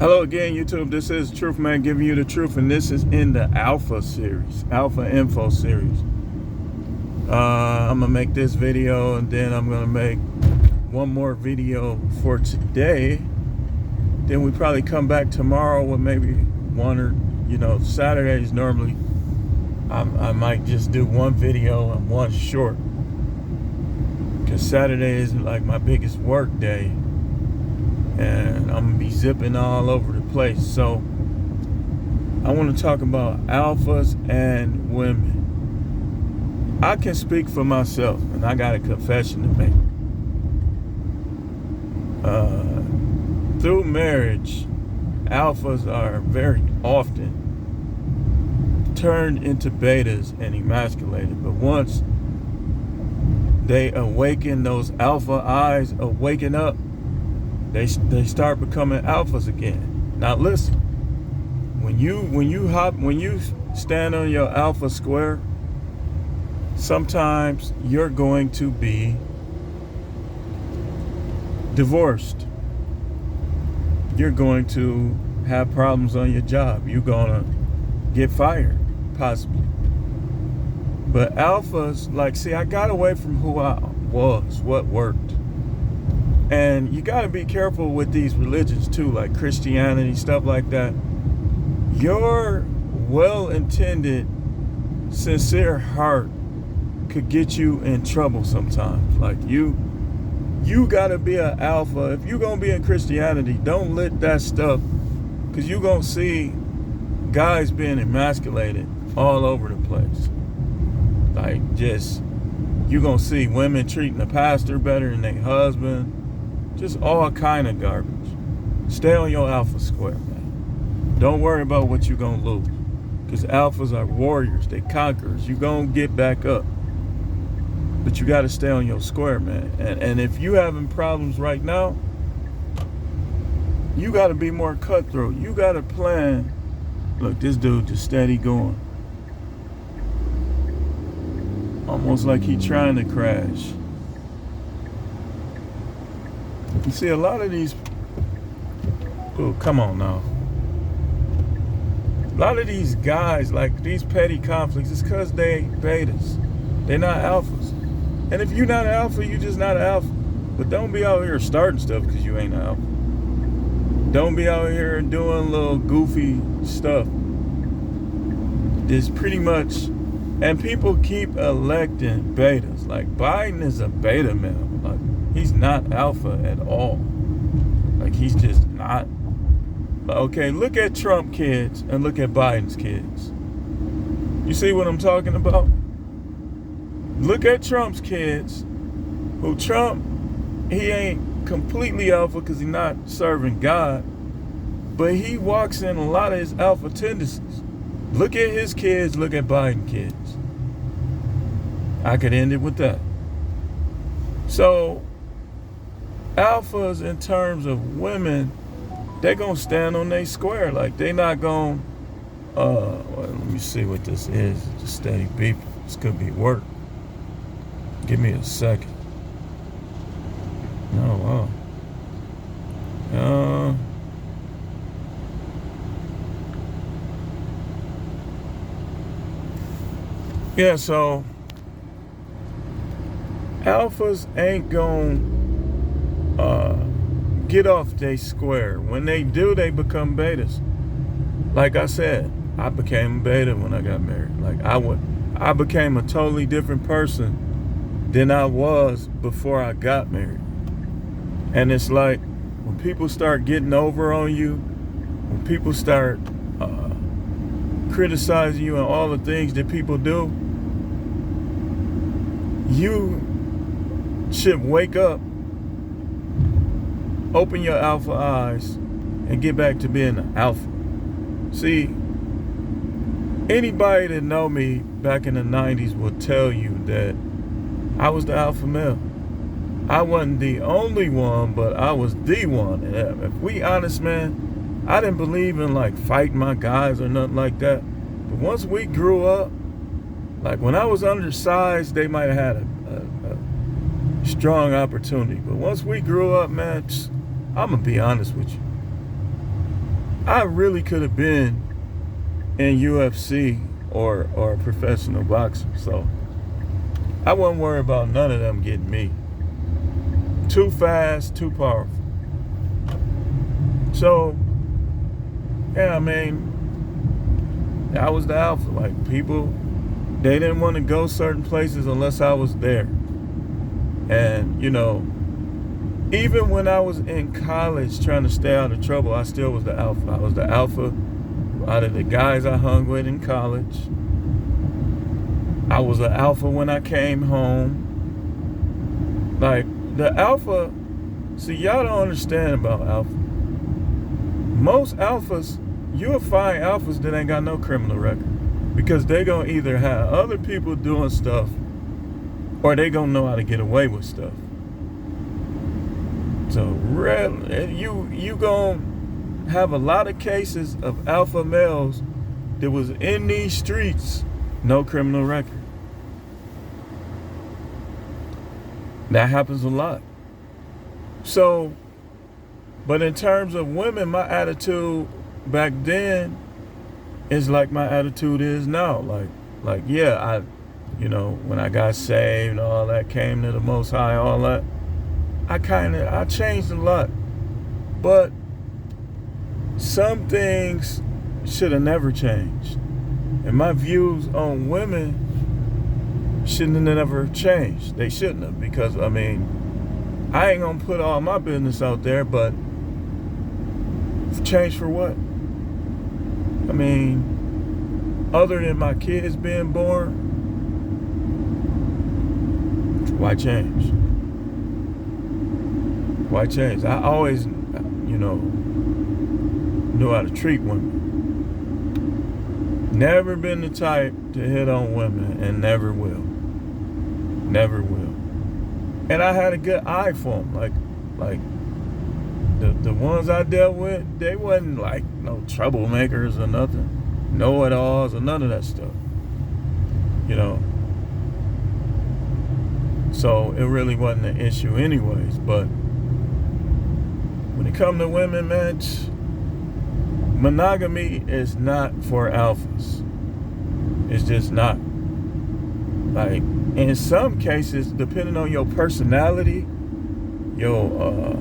Hello again, YouTube. This is Truth Man giving you the truth, and this is in the Alpha series, Alpha Info series. I'm gonna make this video, and then I'm gonna make one more video for today. Then we probably come back tomorrow with maybe one or Saturdays normally. I might just do one video and one short, because Saturday is like my biggest work day. And I'm gonna be zipping all over the place. So I want to talk about alphas and women. I can speak for myself, and I got a confession to make. Through marriage, alphas are very often turned into betas and emasculated. But once they awaken, those alpha eyes awaken up, they start becoming alphas again. Now listen, when you stand on your alpha square, sometimes you're going to be divorced. You're going to have problems on your job. You're gonna get fired, possibly. But alphas, I got away from who I was, what worked. And you got to be careful with these religions too, like Christianity, stuff like that. Your well-intended, sincere heart could get you in trouble sometimes. Like you got to be an alpha. If you're going to be in Christianity, don't let that stuff, because you're going to see guys being emasculated all over the place. You're going to see women treating the pastor better than their husband. Just all kind of garbage. Stay on your alpha square, man. Don't worry about what you're going to lose. Because alphas are warriors. They conquerors. You're going to get back up. But you got to stay on your square, man. And if you having problems right now, you got to be more cutthroat. You got to plan. Look, this dude just steady going. Almost like he trying to crash. You see, a lot of these, come on now. A lot of these guys, like these petty conflicts, it's because they betas. They're not alphas. And if you're not an alpha, you're just not an alpha. But don't be out here starting stuff because you ain't an alpha. Don't be out here doing little goofy stuff. There's pretty much, and people keep electing betas. Like Biden is a beta male. Like, he's not alpha at all. Like, he's just not. Okay, look at Trump kids and look at Biden's kids. You see what I'm talking about? Look at Trump's kids. Who Trump, he ain't completely alpha because he's not serving God. But he walks in a lot of his alpha tendencies. Look at his kids, look at Biden kids. I could end it with that. So, alphas in terms of women, they're going to stand on their square. Like, they not going let me see what this is. Just steady beeping. This could be work. Give me a second. Oh, wow. Yeah, so alphas ain't going get off their square. When they do, they become betas. Like I said, I became a beta when I got married. Like I became a totally different person than I was before I got married. And it's like when people start getting over on you, when people start criticizing you and all the things that people do, you should wake up, open your alpha eyes, and get back to being an alpha. See, anybody that know me back in the 90s will tell you that I was the alpha male. I wasn't the only one, but I was the one. And if we honest, man, I didn't believe in like fighting my guys or nothing like that. But once we grew up, like when I was undersized, they might have had a strong opportunity. But once we grew up, man, I'm gonna be honest with you. I really could have been in UFC or a professional boxer. So I wasn't worried about none of them getting me. Too fast, too powerful. So, yeah, I mean, I was the alpha. Like, people, they didn't want to go certain places unless I was there. And, even when I was in college trying to stay out of trouble, I still was the alpha. I was the alpha out of the guys I hung with in college. I was an alpha when I came home. Like, the alpha, see, y'all don't understand about alpha. Most alphas, you'll find alphas that ain't got no criminal record. Because they gonna either have other people doing stuff or they gonna know how to get away with stuff. So you gonna have a lot of cases of alpha males that was in these streets, no criminal record. That happens a lot. So, but in terms of women, my attitude back then is like my attitude is now. Like yeah, when I got saved and all that, came to the Most High, all that, I changed a lot. But some things should have never changed. And my views on women shouldn't have never changed. They shouldn't have, because, I ain't gonna put all my business out there, but change for what? Other than my kids being born, why change? Why change? I always, knew how to treat women. Never been the type to hit on women, and never will. Never will. And I had a good eye for them. Like the ones I dealt with, they wasn't like no troublemakers or nothing, know-it-alls or none of that stuff. So it really wasn't an issue anyways. But when it comes to women, man, monogamy is not for alphas. It's just not. Like, in some cases, depending on your personality, your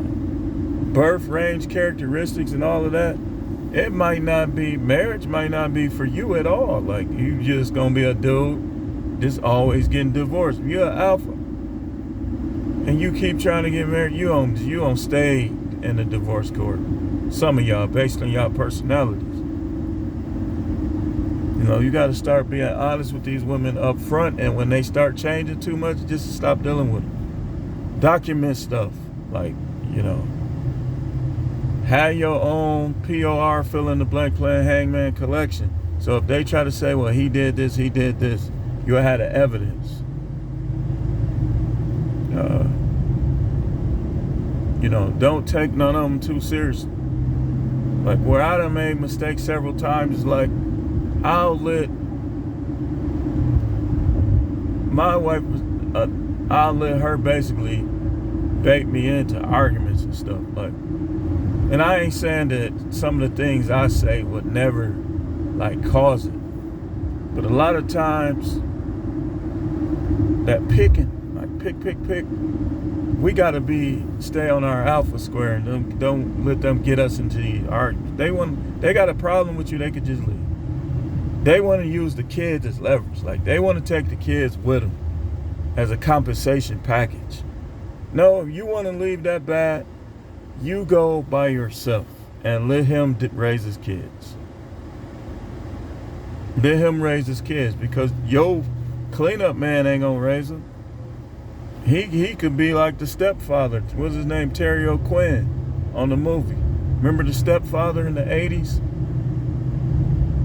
birth range characteristics and all of that, it might not be, marriage might not be for you at all. Like, you just gonna be a dude just always getting divorced. You're an alpha and you keep trying to get married, you don't stay in the divorce court. Some of y'all, based on y'all personalities. You got to start being honest with these women up front, and when they start changing too much, just stop dealing with them. Document stuff. Like, have your own POR, fill in the blank, playing hangman collection. So if they try to say, well, he did this, you'll have the evidence. Don't take none of them too seriously. Like, where I done made mistakes several times is like, I'll let her basically bait me into arguments and stuff. Like, and I ain't saying that some of the things I say would never cause it, but a lot of times that picking, pick, we gotta stay on our alpha square, and don't let them get us into the arguments. They got a problem with you, they could just leave. They want to use the kids as leverage. Like, they want to take the kids with them as a compensation package. No, if you want to leave that bad, you go by yourself and let him raise his kids. Let him raise his kids, because your cleanup man ain't gonna raise them. He could be like the stepfather. What's his name? Terry O'Quinn on the movie. Remember the stepfather in the 80s?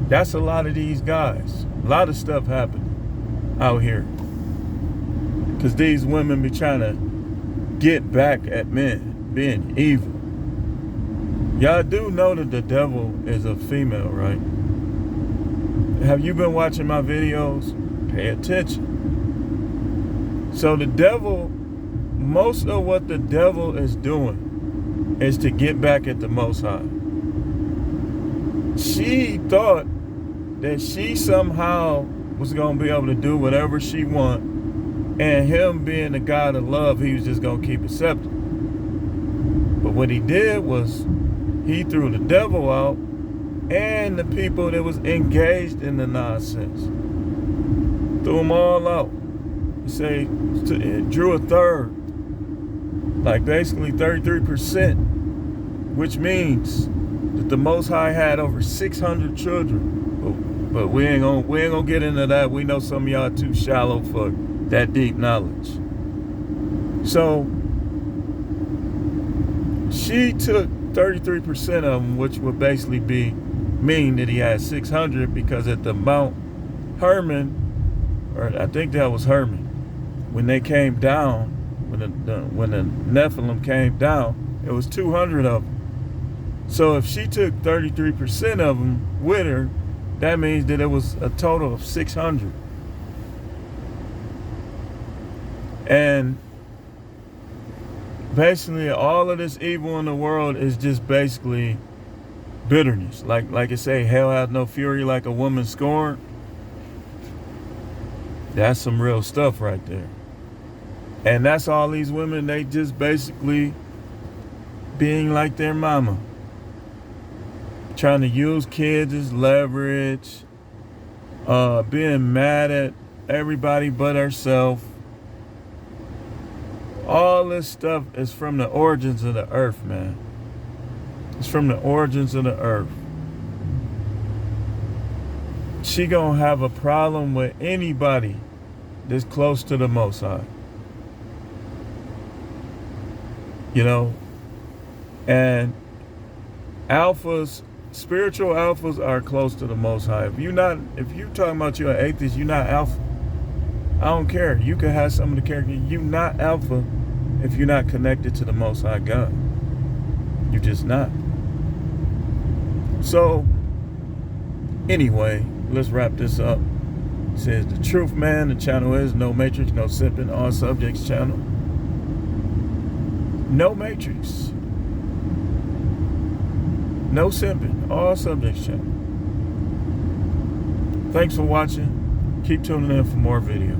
That's a lot of these guys. A lot of stuff happening out here. Because these women be trying to get back at men being evil. Y'all do know that the devil is a female, right? Have you been watching my videos? Pay attention. So the devil, most of what the devil is doing is to get back at the Most High. She thought that she somehow was going to be able to do whatever she want, and him being the God of love, he was just going to keep accepting. But what he did was he threw the devil out and the people that was engaged in the nonsense. Threw them all out. He say it drew a third, like basically 33%, which means that the Most High had over 600 children. But we ain't gonna get into that. We know some of y'all too shallow for that deep knowledge. So she took 33% of them, which would basically mean that he had 600, because at the Mount Hermon, or I think that was Hermon, when they came down, when the Nephilim came down, it was 200 of them. So if she took 33% of them with her, that means that it was a total of 600. And basically all of this evil in the world is just basically bitterness. Like it say, hell hath no fury like a woman scorned. That's some real stuff right there. And that's all these women, they just basically being like their mama. Trying to use kids as leverage. Being mad at everybody but herself. All this stuff is from the origins of the earth, man. It's from the origins of the earth. She gonna have a problem with anybody that's close to the Most High. You know? And alphas, spiritual alphas are close to the Most High. If you talking about you're an atheist, you're not alpha. I don't care. You can have some of the character. You're not alpha if you're not connected to the Most High God. You're just not. So, anyway, let's wrap this up. It says the truth, man. The channel is No Matrix, No Simping, All Subjects channel. No Matrix. No simping, all subjects channel. Thanks for watching. Keep tuning in for more video.